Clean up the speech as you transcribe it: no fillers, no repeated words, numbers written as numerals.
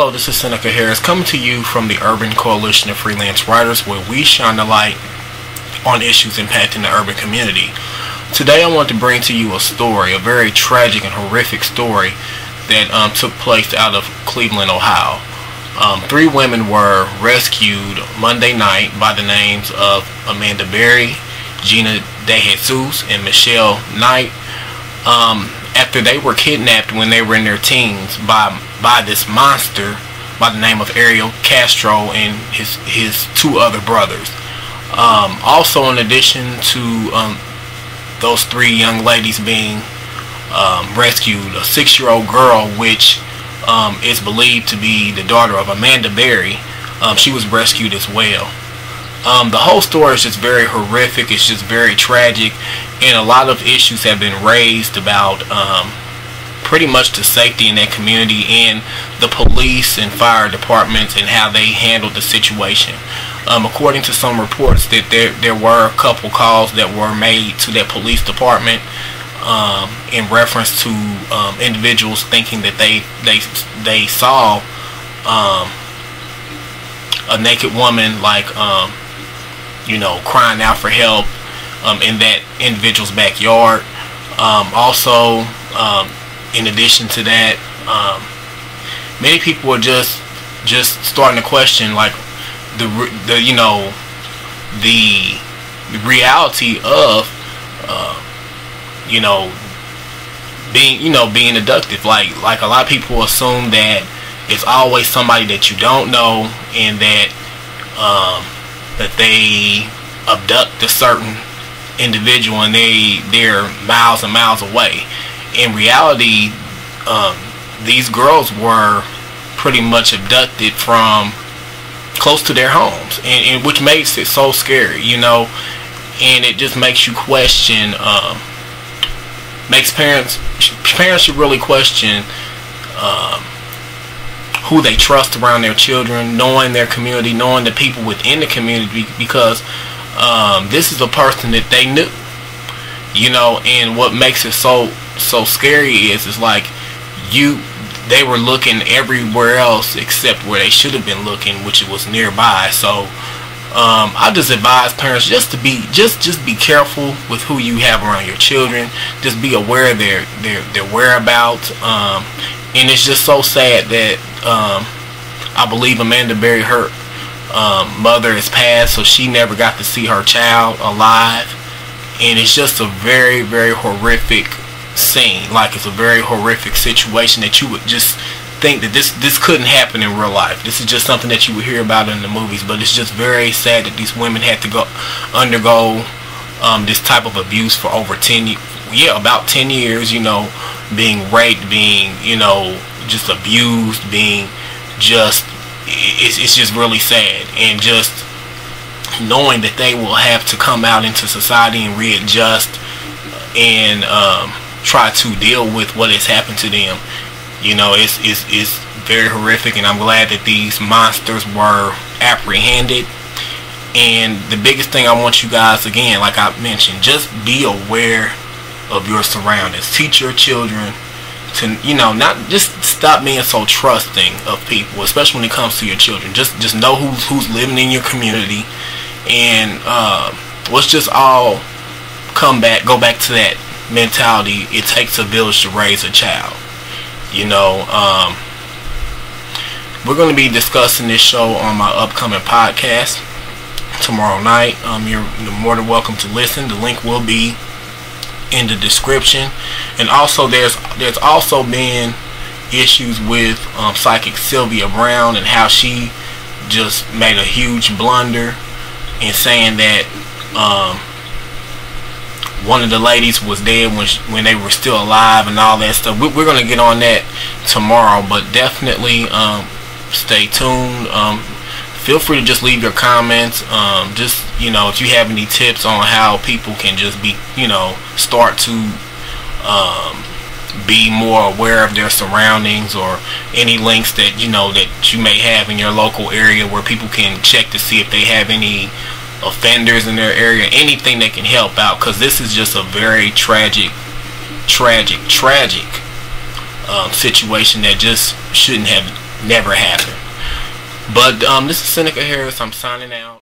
Hello, this is Senica Harris coming to you from the Urban Coalition of Freelance Writers, where we shine the light on issues impacting the urban community. Today I want to bring to you a story, a very tragic and horrific story that took place out of Cleveland, Ohio. Three women were rescued Monday night by the names of Amanda Berry, Gina DeJesus, and Michelle Knight after they were kidnapped when they were in their teens by this monster by the name of Ariel Castro and his two other brothers. Also, in addition to those three young ladies being rescued, a 6-year-old girl, which is believed to be the daughter of Amanda Berry, she was rescued as well. The whole story is just very horrific. It's just very tragic, and a lot of issues have been raised about pretty much the safety in that community and the police and fire departments and how they handled the situation. According to some reports, that there were a couple calls that were made to that police department in reference to individuals thinking that they saw a naked woman, like crying out for help in that individual's backyard. Also, in addition to that, many people are just starting to question, like, the reality of being abducted. Like a lot of people assume that it's always somebody that you don't know, and that they abduct a certain individual and they're miles and miles away. In reality, these girls were pretty much abducted from close to their homes, and which makes it so scary, and it just makes you question, makes parents should really question who they trust around their children, knowing their community, knowing the people within the community, because this is a person that they knew, and what makes it so scary is like they were looking everywhere else except where they should have been looking, which was nearby. So I just advise parents just to be careful with who you have around your children. Just be aware of their whereabouts. And it's just so sad that I believe Amanda Berry, her mother, has passed, so she never got to see her child alive. And it's just a very, very horrific scene. Like, it's a very horrific situation that you would just think that this couldn't happen in real life. This is just something that you would hear about in the movies, but it's just very sad that these women had to undergo this type of abuse for over about 10 years, being raped, being, just abused, being just, it's just really sad. And just knowing that they will have to come out into society and readjust and try to deal with what has happened to them, it's very horrific. And I'm glad that these monsters were apprehended. And the biggest thing I want you guys, again, like I mentioned, just be aware of your surroundings. Teach your children to, not just stop being so trusting of people, especially when it comes to your children. Just know who's living in your community, and let's just all go back to that mentality. It takes a village to raise a child. We're going to be discussing this show on my upcoming podcast tomorrow night. You're more than welcome to listen. The link will be in the description. And also, there's also been issues with psychic Sylvia Brown, and how she just made a huge blunder in saying that one of the ladies was dead when they were still alive and all that stuff. We're going to get on that tomorrow, but definitely stay tuned. Feel free to just leave your comments. Just, if you have any tips on how people can just be, start to be more aware of their surroundings, or any links that you may have in your local area where people can check to see if they have any offenders in their area, anything that can help out, because this is just a very tragic situation that just shouldn't have never happened. But this is Senica Harris. I'm signing out.